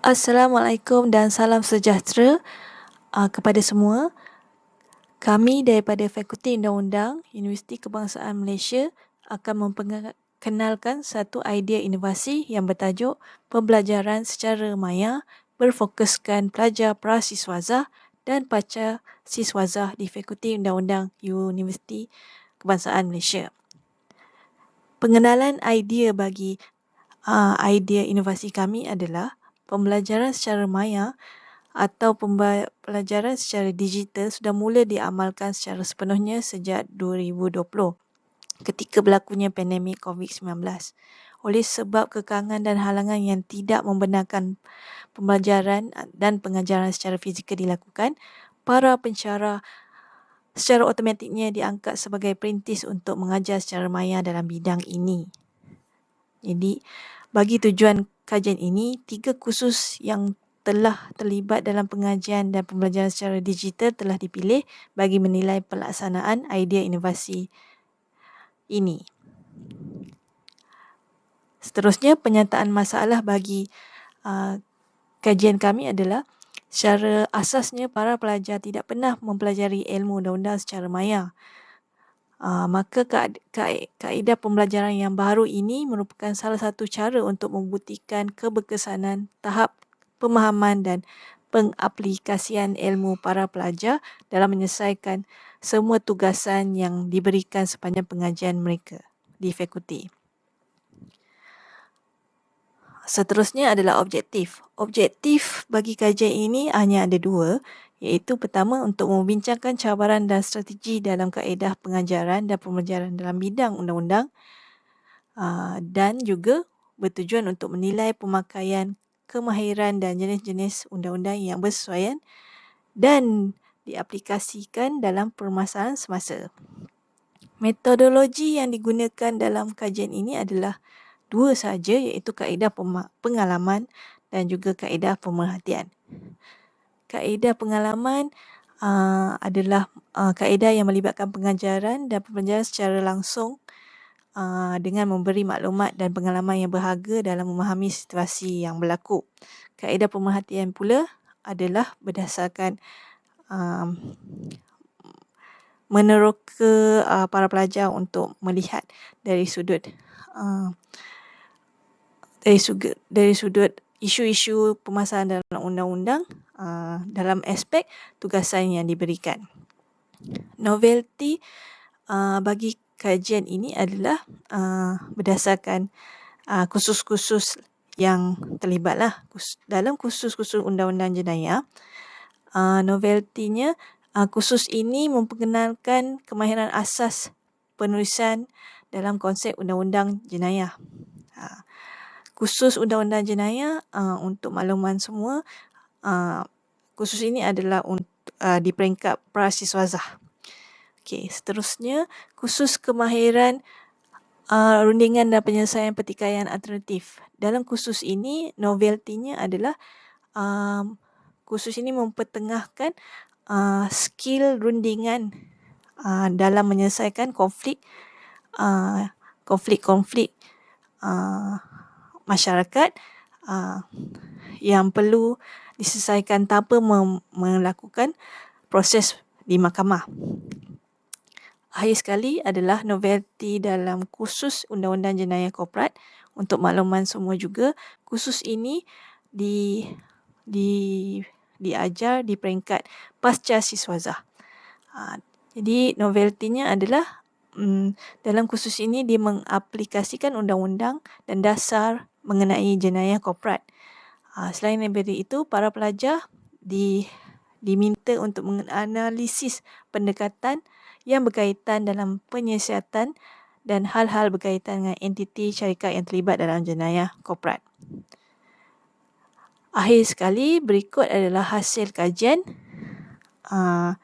Assalamualaikum dan salam sejahtera kepada semua. Kami daripada Fakulti Undang-Undang Universiti Kebangsaan Malaysia akan memperkenalkan satu idea inovasi yang bertajuk Pembelajaran secara maya berfokuskan pelajar prasiswazah dan pacar siswazah di Fakulti Undang-Undang Universiti Kebangsaan Malaysia. Pengenalan idea bagi idea inovasi kami adalah pembelajaran secara maya atau pembelajaran secara digital sudah mula diamalkan secara sepenuhnya sejak 2020 ketika berlakunya pandemik COVID-19. Oleh sebab kekangan dan halangan yang tidak membenarkan pembelajaran dan pengajaran secara fizikal dilakukan, para pencara secara automatiknya diangkat sebagai perintis untuk mengajar secara maya dalam bidang ini. Jadi, bagi tujuan kajian ini, 3 kursus yang telah terlibat dalam pengajian dan pembelajaran secara digital telah dipilih bagi menilai pelaksanaan idea inovasi ini. Seterusnya, penyataan masalah bagi kajian kami adalah secara asasnya para pelajar tidak pernah mempelajari ilmu undang-undang secara maya. Maka kaedah pembelajaran yang baru ini merupakan salah satu cara untuk membuktikan keberkesanan tahap pemahaman dan pengaplikasian ilmu para pelajar dalam menyelesaikan semua tugasan yang diberikan sepanjang pengajian mereka di fakulti. Seterusnya adalah objektif. Objektif bagi kajian ini hanya ada 2, iaitu pertama untuk membincangkan cabaran dan strategi dalam kaedah pengajaran dan pembelajaran dalam bidang undang-undang dan juga bertujuan untuk menilai pemakaian kemahiran dan jenis-jenis undang-undang yang bersesuaian dan diaplikasikan dalam permasalahan semasa. Metodologi yang digunakan dalam kajian ini adalah 2 sahaja, iaitu kaedah pengalaman dan juga kaedah pemerhatian. Kaedah pengalaman adalah kaedah yang melibatkan pengajaran dan pembelajaran secara langsung dengan memberi maklumat dan pengalaman yang berharga dalam memahami situasi yang berlaku. Kaedah pemerhatian pula adalah berdasarkan meneroka para pelajar untuk melihat dari sudut isu-isu permasalahan dalam undang-undang dalam aspek tugasan yang diberikan. Novelty bagi kajian ini adalah berdasarkan kursus-kursus yang terlibatlah. Dalam kursus-kursus undang-undang jenayah, noveltinya kursus ini memperkenalkan kemahiran asas penulisan dalam konsep undang-undang jenayah. Kursus undang-undang jenayah untuk makluman semua, kursus ini adalah di peringkat prasiswazah. Okey, seterusnya kursus kemahiran rundingan dan penyelesaian pertikaian alternatif. Dalam kursus ini, noveltinya adalah kursus ini mempertengahkan skill rundingan dalam menyelesaikan konflik masyarakat yang perlu diselesaikan tanpa melakukan proses di mahkamah. Akhir sekali adalah novelty dalam kursus Undang-Undang Jenayah Korporat. Untuk makluman semua juga, kursus ini diajar di peringkat pasca siswazah. Jadi noveltinya adalah dalam kursus ini dia mengaplikasikan undang-undang dan dasar mengenai jenayah korporat. Selain daripada itu, para pelajar diminta untuk menganalisis pendekatan yang berkaitan dalam penyiasatan dan hal-hal berkaitan dengan entiti syarikat yang terlibat dalam jenayah korporat. Akhir sekali, berikut adalah hasil kajian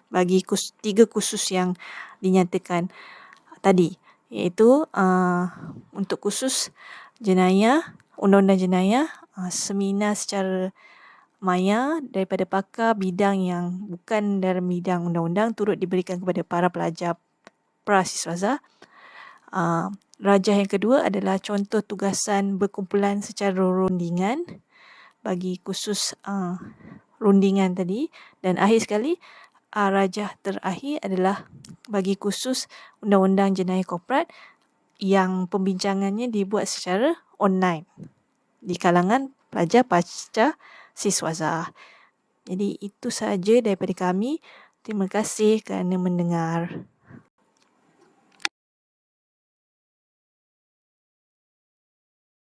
bagi 3 kursus yang dinyatakan tadi, iaitu untuk kursus jenayah, undang-undang jenayah, seminar secara maya daripada pakar bidang yang bukan dalam bidang undang-undang turut diberikan kepada para pelajar prasiswazah. Rajah yang kedua adalah contoh tugasan berkumpulan secara rundingan. bagi khusus rundingan tadi. Dan akhir sekali, rajah terakhir adalah bagi khusus Undang-Undang Jenayah Korporat yang pembincangannya dibuat secara online di kalangan pelajar pasca siswaza. Jadi itu sahaja daripada kami. Terima kasih kerana mendengar.